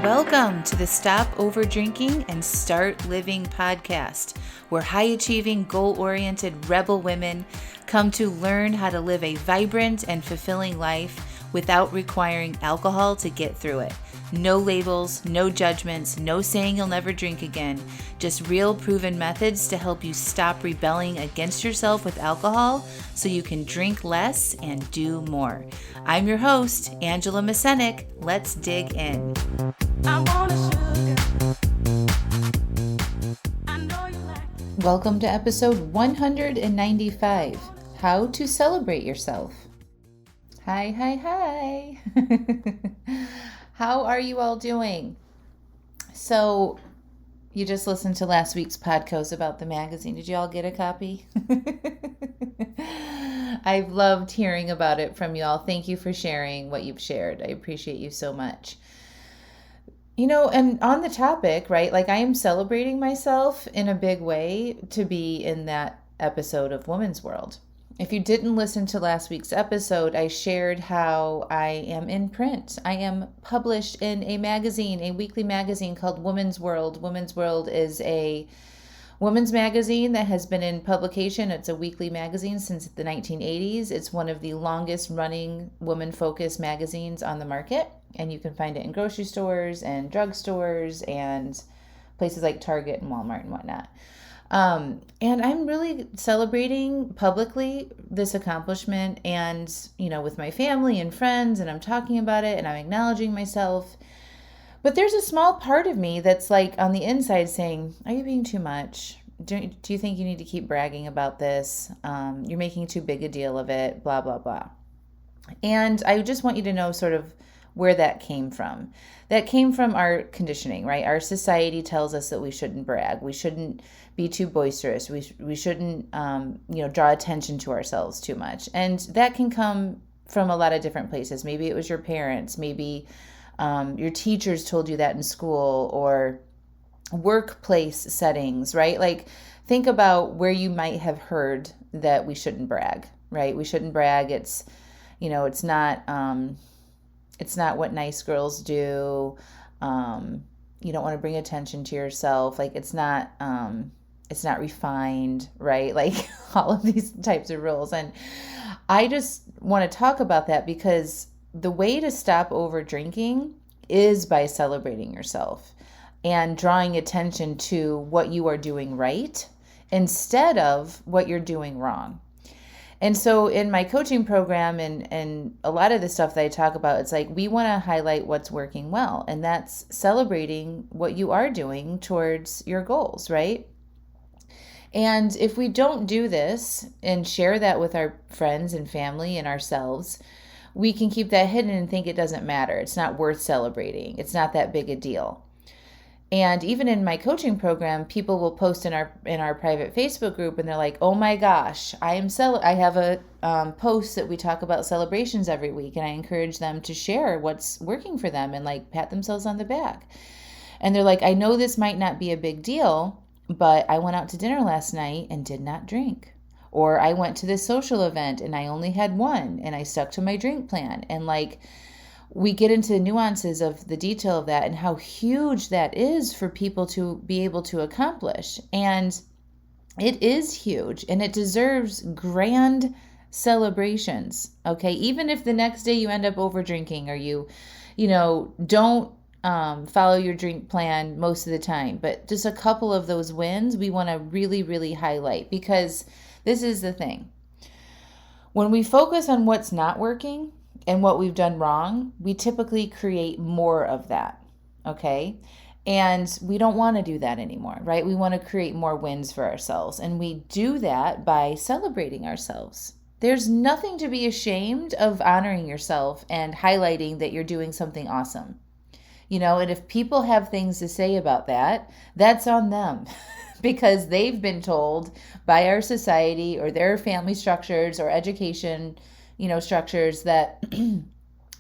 Welcome to the Stop Over Drinking and Start Living podcast, where high-achieving, goal-oriented rebel women come to learn how to live a vibrant and fulfilling life without requiring alcohol to get through it. No labels, no judgments, no saying you'll never drink again. Just real proven methods to help you stop rebelling against yourself with alcohol so you can drink less and do more. I'm your host, Angela Mascenik. Let's dig in. Welcome to episode 195, How to Celebrate Yourself. Hi. How are you all doing? So, you just listened to last week's podcast about the magazine. Did you all get a copy? I've loved hearing about it from you all. Thank you for sharing what you've shared. I appreciate you so much. You know, and on the topic, right, like I am celebrating myself in a big way to be in that episode of Women's World. If you didn't listen to last week's episode, I shared how I am in print. I am published in a magazine, a weekly magazine called Women's World. Women's World is a women's magazine that has been in publication. It's a weekly magazine since the 1980s. It's one of the longest running women-focused magazines on the market, and you can find it in grocery stores and drugstores and places like Target and Walmart and whatnot. And I'm really celebrating publicly this accomplishment and, you know, with my family and friends, and I'm talking about it and I'm acknowledging myself. But there's a small part of me that's like on the inside saying, are you being too much? Do you think you need to keep bragging about this? You're making too big a deal of it, blah, blah, blah. And I just want you to know sort of where that came from. That came from our conditioning, right? Our society tells us that we shouldn't brag. We shouldn't be too boisterous. We shouldn't, draw attention to ourselves too much. And that can come from a lot of different places. Maybe it was your parents. Maybe your teachers told you that in school, or workplace settings, right? Like think about where you might have heard that we shouldn't brag, right? We shouldn't brag. It's not what nice girls do. You don't want to bring attention to yourself. Like it's not refined, right? Like all of these types of rules. And I just want to talk about that because the way to stop over drinking is by celebrating yourself and drawing attention to what you are doing right instead of what you're doing wrong. And so in my coaching program and a lot of the stuff that I talk about, it's like we want to highlight what's working well, and that's celebrating what you are doing towards your goals, right? And if we don't do this and share that with our friends and family and ourselves, we can keep that hidden and think it doesn't matter. It's not worth celebrating. It's not that big a deal. And even in my coaching program, people will post in our private Facebook group, and they're like, "Oh my gosh, I have a post that we talk about celebrations every week, and I encourage them to share what's working for them and like pat themselves on the back." And they're like, "I know this might not be a big deal, but I went out to dinner last night and did not drink." Or I went to this social event and I only had one and I stuck to my drink plan. And like, we get into the nuances of the detail of that and how huge that is for people to be able to accomplish. And it is huge and it deserves grand celebrations. Okay. Even if the next day you end up over drinking or you don't follow your drink plan most of the time, but just a couple of those wins we want to really, really highlight, because this is the thing. When we focus on what's not working and what we've done wrong, we typically create more of that, okay? And we don't want to do that anymore, right? We want to create more wins for ourselves, and we do that by celebrating ourselves. There's nothing to be ashamed of honoring yourself and highlighting that you're doing something awesome. And if people have things to say about that, that's on them. Because they've been told by our society or their family structures or education, structures that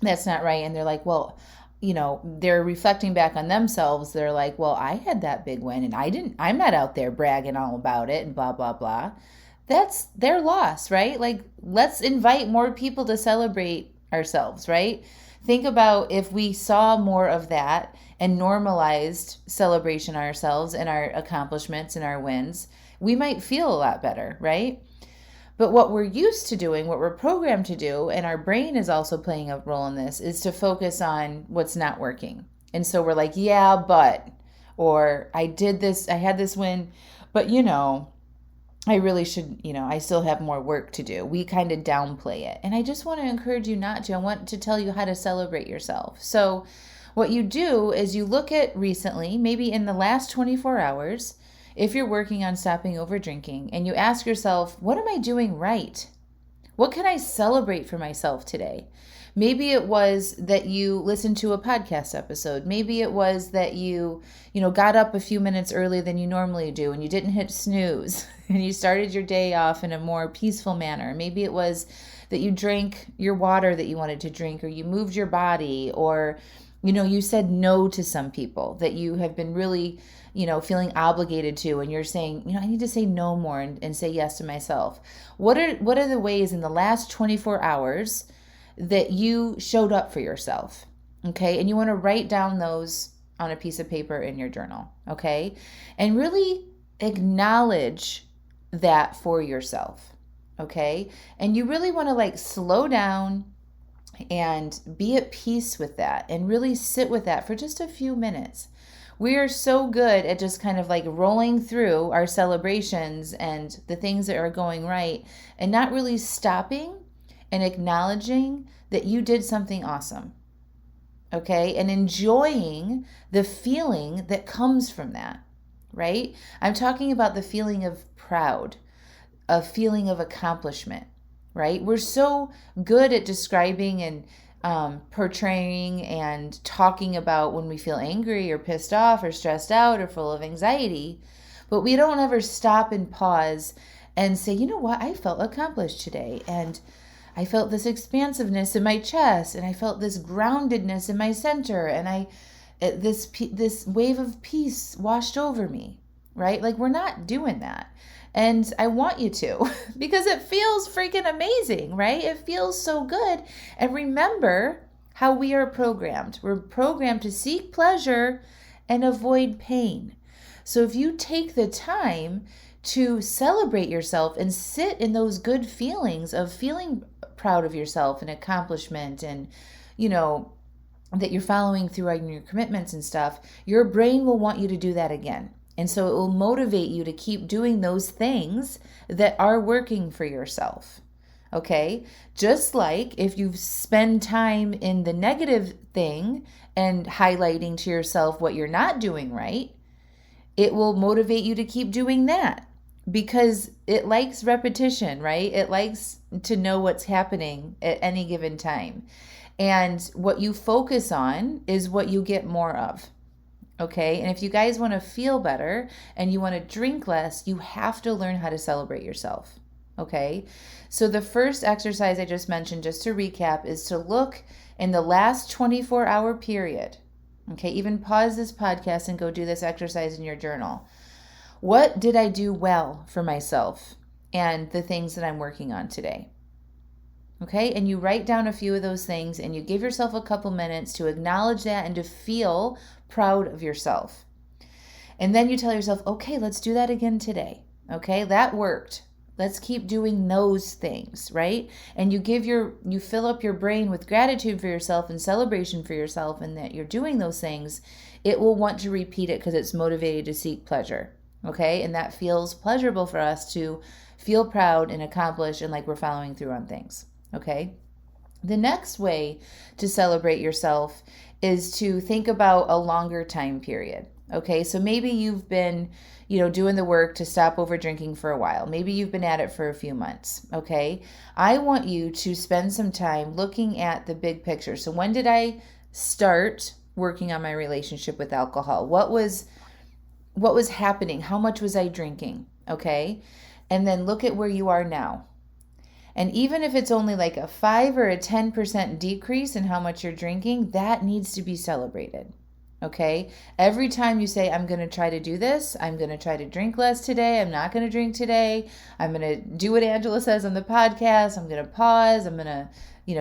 that's not right. And they're like, well, they're reflecting back on themselves. They're like, well, I had that big win and I'm not out there bragging all about it and blah, blah, blah. That's their loss, right? Like, let's invite more people to celebrate ourselves, right? Think about if we saw more of that and normalized celebration ourselves and our accomplishments and our wins, we might feel a lot better, right? But what we're used to doing, what we're programmed to do, and our brain is also playing a role in this, is to focus on what's not working. And so we're like, yeah, but, or I did this, I had this win, but I really should, I still have more work to do. We kind of downplay it. And I just want to encourage you not to. I want to tell you how to celebrate yourself. So what you do is you look at recently, maybe in the last 24 hours, if you're working on stopping over drinking, and you ask yourself, what am I doing right? What can I celebrate for myself today? Maybe it was that you listened to a podcast episode. Maybe it was that you got up a few minutes earlier than you normally do and you didn't hit snooze and you started your day off in a more peaceful manner. Maybe it was that you drank your water that you wanted to drink, or you moved your body, or you said no to some people that you have been really feeling obligated to, and you're saying, I need to say no more and say yes to myself. What are the ways in the last 24 hours that you showed up for yourself? Okay. And you want to write down those on a piece of paper in your journal. Okay. And really acknowledge that for yourself. Okay. And you really want to slow down and be at peace with that and really sit with that for just a few minutes. We are so good at just kind of rolling through our celebrations and the things that are going right and not really stopping and acknowledging that you did something awesome. Okay? And enjoying the feeling that comes from that, right? I'm talking about the feeling of proud, a feeling of accomplishment, right? We're so good at describing and portraying and talking about when we feel angry or pissed off or stressed out or full of anxiety, but we don't ever stop and pause and say, you know what, I felt accomplished today, and I felt this expansiveness in my chest, and I felt this groundedness in my center, and this wave of peace washed over me, right? We're not doing that. And I want you to, because it feels freaking amazing, right? It feels so good. And remember how we are programmed. We're programmed to seek pleasure and avoid pain. So if you take the time to celebrate yourself and sit in those good feelings of feeling proud of yourself and accomplishment, and, that you're following through on your commitments and stuff, your brain will want you to do that again. And so it will motivate you to keep doing those things that are working for yourself. Okay? Just like if you spend time in the negative thing and highlighting to yourself what you're not doing right, it will motivate you to keep doing that, because it likes repetition, right? It likes to know what's happening at any given time. And what you focus on is what you get more of. Okay, and if you guys want to feel better and you want to drink less, you have to learn how to celebrate yourself. Okay, so the first exercise I just mentioned, just to recap, is to look in the last 24-hour period. Okay, even pause this podcast and go do this exercise in your journal. What did I do well for myself and the things that I'm working on today? Okay, and you write down a few of those things and you give yourself a couple minutes to acknowledge that and to feel proud of yourself. And then you tell yourself, okay, let's do that again today. Okay, that worked. Let's keep doing those things, right? And you fill up your brain with gratitude for yourself and celebration for yourself, and that you're doing those things. It will want to repeat it because it's motivated to seek pleasure. Okay, and that feels pleasurable for us to feel proud and accomplished and like we're following through on things. Okay. The next way to celebrate yourself is to think about a longer time period. Okay. So maybe you've been, doing the work to stop over drinking for a while. Maybe you've been at it for a few months. Okay. I want you to spend some time looking at the big picture. So when did I start working on my relationship with alcohol? What was happening? How much was I drinking? Okay. And then look at where you are now. And even if it's only like a 5 or a 10% decrease in how much you're drinking, that needs to be celebrated. Okay? Every time you say, I'm going to try to do this, I'm going to try to drink less today, I'm not going to drink today, I'm going to do what Angela says on the podcast, I'm going to pause, I'm going to,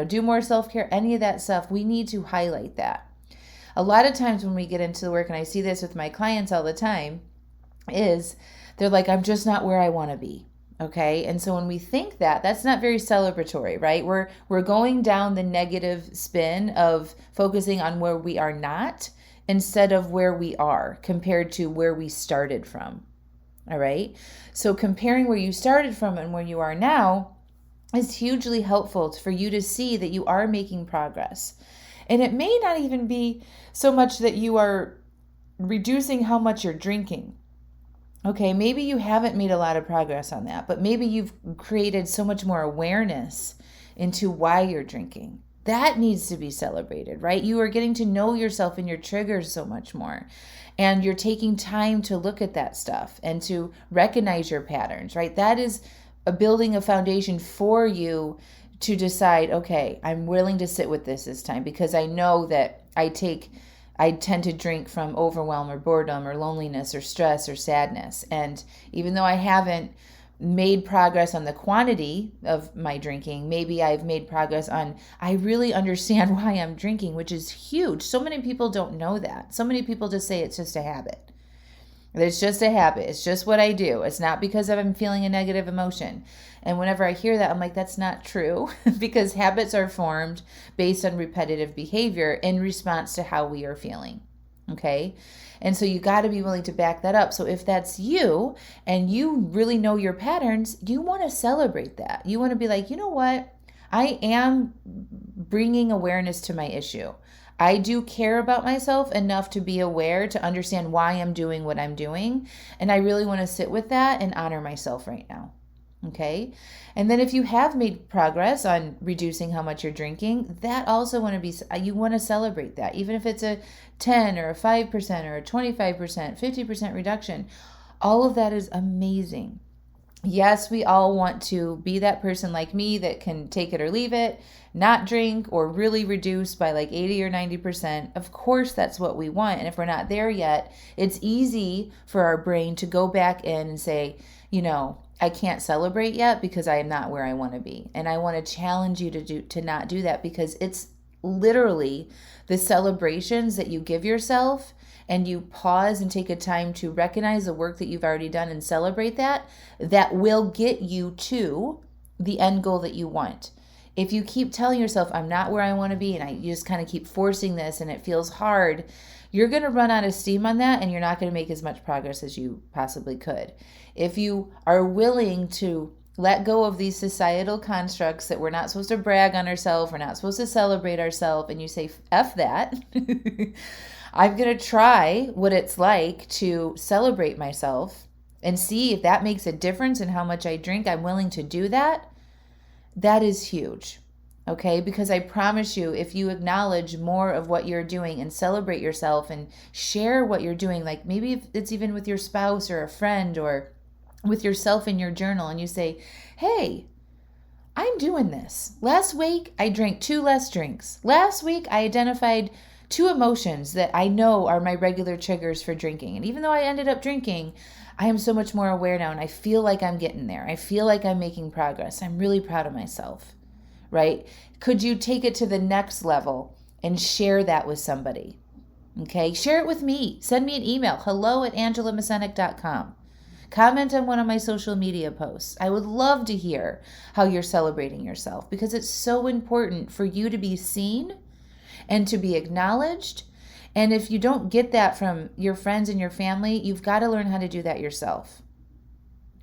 do more self-care, any of that stuff, we need to highlight that. A lot of times when we get into the work, and I see this with my clients all the time, is they're like, I'm just not where I want to be. Okay. And so when we think that, that's not very celebratory, right? We're going down the negative spin of focusing on where we are not instead of where we are compared to where we started from. All right. So comparing where you started from and where you are now is hugely helpful for you to see that you are making progress. And it may not even be so much that you are reducing how much you're drinking. Okay, maybe you haven't made a lot of progress on that, but maybe you've created so much more awareness into why you're drinking. That needs to be celebrated, right? You are getting to know yourself and your triggers so much more. And you're taking time to look at that stuff and to recognize your patterns, right? That is building a foundation for you to decide, okay, I'm willing to sit with this time because I know that I tend to drink from overwhelm or boredom or loneliness or stress or sadness. And even though I haven't made progress on the quantity of my drinking, maybe I've made progress on, I really understand why I'm drinking, which is huge. So many people don't know that. So many people just say it's just a habit. It's just a habit. It's just what I do. It's not because I'm feeling a negative emotion. And whenever I hear that, I'm like, that's not true because habits are formed based on repetitive behavior in response to how we are feeling. Okay. And so you got to be willing to back that up. So if that's you and you really know your patterns, you want to celebrate that. You want to be like, you know what? I am bringing awareness to my issue. I do care about myself enough to be aware, to understand why I'm doing what I'm doing. And I really want to sit with that and honor myself right now. Okay. And then if you have made progress on reducing how much you're drinking, that also you want to celebrate that. Even if it's a 10 or a 5% or a 25%, 50% reduction, all of that is amazing. Yes, we all want to be that person like me that can take it or leave it, not drink or really reduce by like 80 or 90%. Of course, that's what we want. And if we're not there yet, it's easy for our brain to go back in and say, I can't celebrate yet because I am not where I want to be. And I want to challenge you to not do that, because it's literally the celebrations that you give yourself and you pause and take a time to recognize the work that you've already done and celebrate that will get you to the end goal that you want. If you keep telling yourself, I'm not where I want to be, and you just kind of keep forcing this and it feels hard, you're going to run out of steam on that and you're not going to make as much progress as you possibly could. If you are willing to let go of these societal constructs that we're not supposed to brag on ourselves, we're not supposed to celebrate ourselves, and you say, F that, I'm going to try what it's like to celebrate myself and see if that makes a difference in how much I drink. I'm willing to do that. That is huge. Okay, because I promise you, if you acknowledge more of what you're doing and celebrate yourself and share what you're doing, like maybe if it's even with your spouse or a friend or with yourself in your journal, and you say, hey, I'm doing this. Last week, I drank 2 less drinks. Last week, I identified 2 emotions that I know are my regular triggers for drinking. And even though I ended up drinking, I am so much more aware now, and I feel like I'm getting there. I feel like I'm making progress. I'm really proud of myself. Right? Could you take it to the next level and share that with somebody? Okay, share it with me. Send me an email, hello@angelamascenik.com. Comment on one of my social media posts. I would love to hear how you're celebrating yourself, because it's so important for you to be seen and to be acknowledged. And if you don't get that from your friends and your family, you've got to learn how to do that yourself.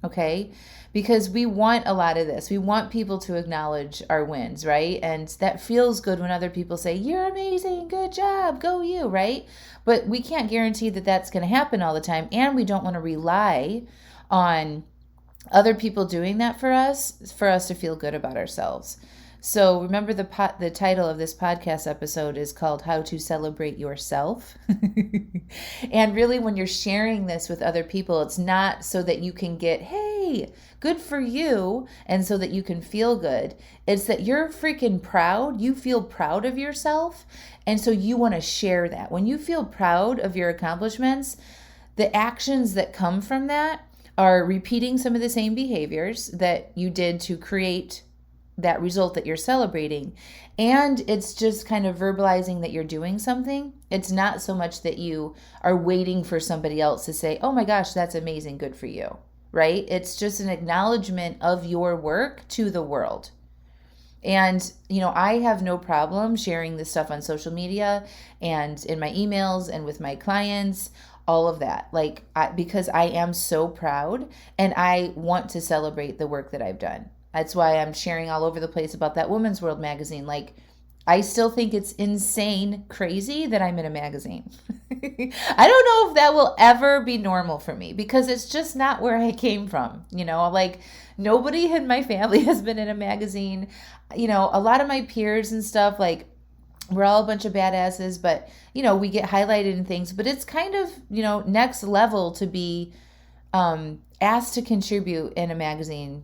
Okay? Because we want a lot of this. We want people to acknowledge our wins, right? And that feels good when other people say, you're amazing, good job, go you, right? But we can't guarantee that that's going to happen all the time. And we don't want to rely on other people doing that for us to feel good about ourselves. So remember, the title of this podcast episode is called How to Celebrate Yourself. And really, when you're sharing this with other people, it's not so that you can get, hey, good for you, and so that you can feel good. It's that you're freaking proud. You feel proud of yourself. And so you want to share that. When you feel proud of your accomplishments, the actions that come from that are repeating some of the same behaviors that you did to create that result that you're celebrating. And it's just kind of verbalizing that you're doing something. It's not so much that you are waiting for somebody else to say, oh my gosh, that's amazing, good for you, right? It's just an acknowledgement of your work to the world. And, I have no problem sharing this stuff on social media and in my emails and with my clients, all of that. Because I am so proud and I want to celebrate the work that I've done. That's why I'm sharing all over the place about that Women's World magazine. I still think it's insane, crazy that I'm in a magazine. I don't know if that will ever be normal for me because it's just not where I came from. Nobody in my family has been in a magazine. A lot of my peers and stuff, we're all a bunch of badasses, but, we get highlighted in things. But it's kind of, next level to be asked to contribute in a magazine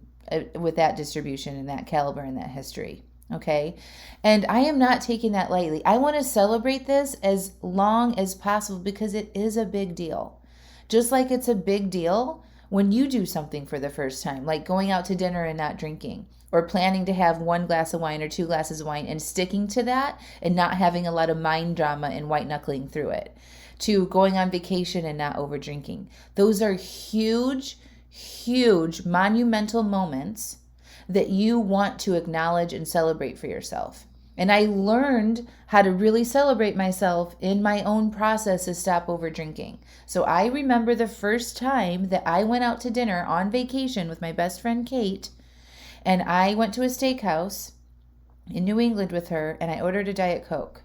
with that distribution and that caliber and that history. Okay. And I am not taking that lightly. I want to celebrate this as long as possible because it is a big deal. Just like it's a big deal when you do something for the first time, like going out to dinner and not drinking, or planning to have 1 glass of wine or 2 glasses of wine and sticking to that and not having a lot of mind drama and white knuckling through it, to going on vacation and not over drinking. Those are huge, huge, monumental moments that you want to acknowledge and celebrate for yourself. And I learned how to really celebrate myself in my own process to stop over drinking. So I remember the first time that I went out to dinner on vacation with my best friend Kate, and I went to a steakhouse in New England with her, and I ordered a Diet Coke.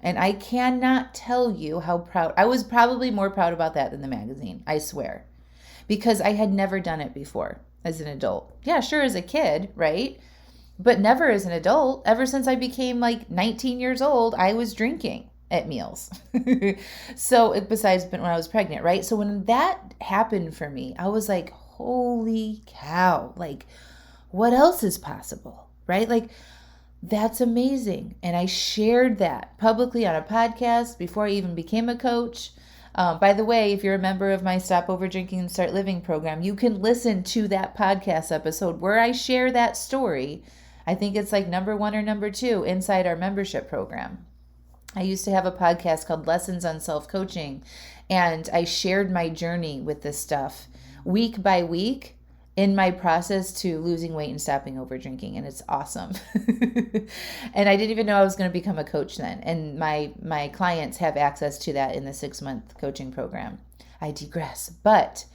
And I cannot tell you how proud, I was probably more proud about that than the magazine, I swear, because I had never done it before as an adult. Yeah, sure, as a kid, right? But never as an adult. Ever since I became 19 years old, I was drinking at meals. So besides when I was pregnant, right? So when that happened for me, I was like, holy cow, what else is possible, right? That's amazing. And I shared that publicly on a podcast before I even became a coach. By the way, if you're a member of my Stop Over Drinking and Start Living program, you can listen to that podcast episode where I share that story. I think it's number 1 or number 2 inside our membership program. I used to have a podcast called Lessons on Self-Coaching, and I shared my journey with this stuff week by week in my process to losing weight and stopping over drinking, and it's awesome. And I didn't even know I was going to become a coach then, and my clients have access to that in the 6-month coaching program. I digress, but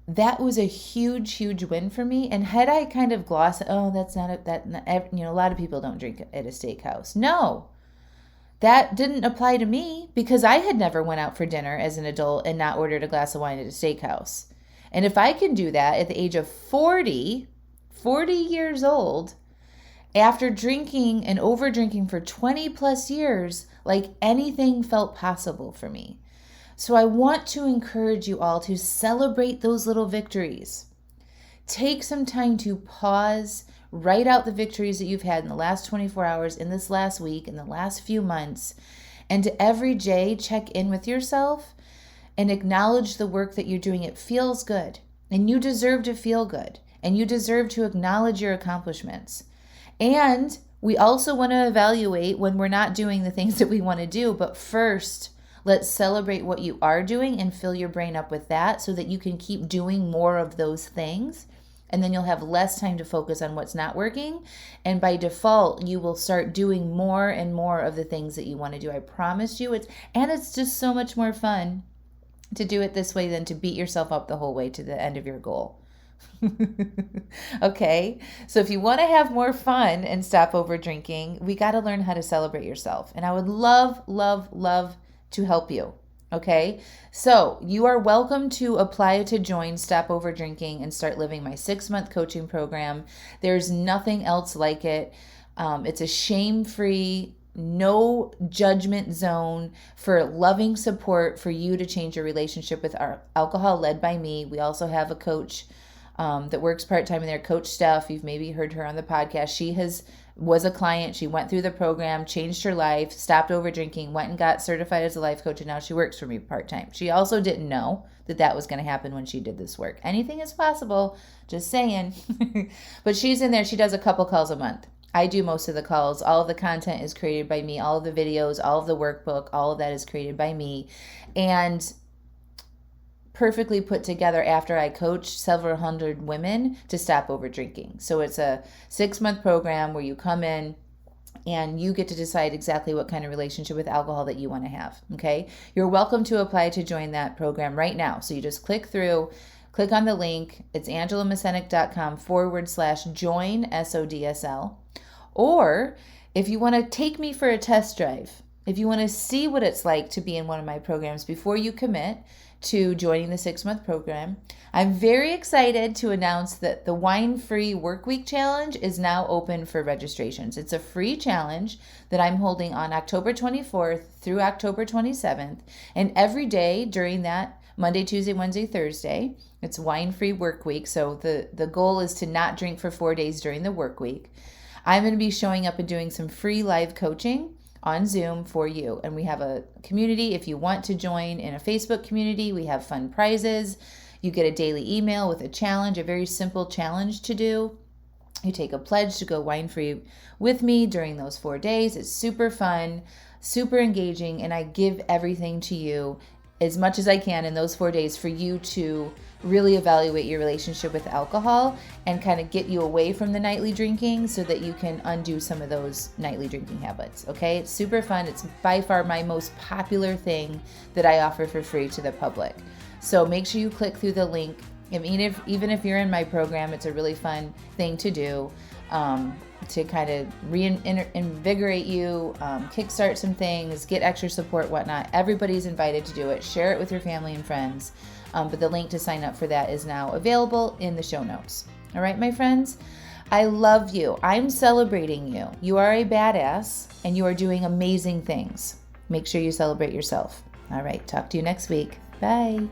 that was a huge, huge win for me. And had I kind of glossed, that's not a lot of people don't drink at a steakhouse. No, that didn't apply to me because I had never went out for dinner as an adult and not ordered a glass of wine at a steakhouse. And if I can do that at the age of 40 years old, after drinking and over drinking for 20 plus years, anything felt possible for me. So I want to encourage you all to celebrate those little victories. Take some time to pause, write out the victories that you've had in the last 24 hours, in this last week, in the last few months, and to every day check in with yourself and acknowledge the work that you're doing. It feels good, and you deserve to feel good, and you deserve to acknowledge your accomplishments. And we also want to evaluate when we're not doing the things that we want to do, but first, let's celebrate what you are doing and fill your brain up with that so that you can keep doing more of those things. And then you'll have less time to focus on what's not working. And by default, you will start doing more and more of the things that you want to do. I promise you. It's just so much more fun to do it this way than to beat yourself up the whole way to the end of your goal. Okay, so if you want to have more fun and stop over drinking, we got to learn how to celebrate yourself. And I would love, love, love to help you. Okay, so you are welcome to apply to join Stop Over Drinking and Start Living, my 6-month coaching program. There's nothing else like it. It's a shame-free, no judgment zone for loving support for you to change your relationship with our alcohol, led by me. We also have a coach that works part-time in there, Coach Steph. You've maybe heard her on the podcast. She was a client. She went through the program, changed her life, stopped over drinking, went and got certified as a life coach, and now she works for me part-time. She also didn't know that was going to happen when she did this work. Anything is possible, just saying. But she's in there. She does a couple calls a month. I do most of the calls. All of the content is created by me. All of the videos, all of the workbook, all of that is created by me. And perfectly put together after I coach several hundred women to stop over drinking. So it's a 6-month program where you come in and you get to decide exactly what kind of relationship with alcohol that you want to have, okay? You're welcome to apply to join that program right now. So you just click on the link. It's angelamascenik.com/join, SODSL. Or if you want to take me for a test drive, if you want to see what it's like to be in one of my programs before you commit to joining the 6-month program, I'm very excited to announce that the Wine-Free Workweek Challenge is now open for registrations. It's a free challenge that I'm holding on October 24th through October 27th. And every day during that Monday, Tuesday, Wednesday, Thursday, it's Wine-Free Workweek. So the goal is to not drink for 4 days during the work week. I'm going to be showing up and doing some free live coaching on Zoom for you. And we have a community. If you want to join in a Facebook community, we have fun prizes. You get a daily email with a challenge, a very simple challenge to do. You take a pledge to go wine-free with me during those 4 days. It's super fun, super engaging, and I give everything to you as much as I can in those 4 days for you to really evaluate your relationship with alcohol and kind of get you away from the nightly drinking so that you can undo some of those nightly drinking habits, okay? It's super fun. It's by far my most popular thing that I offer for free to the public. So make sure you click through the link. Even if you're in my program, it's a really fun thing to do to kind of reinvigorate you, kickstart some things, get extra support, whatnot. Everybody's invited to do it. Share it with your family and friends. But the link to sign up for that is now available in the show notes. All right, my friends, I love you. I'm celebrating you. You are a badass and you are doing amazing things. Make sure you celebrate yourself. All right, talk to you next week. Bye.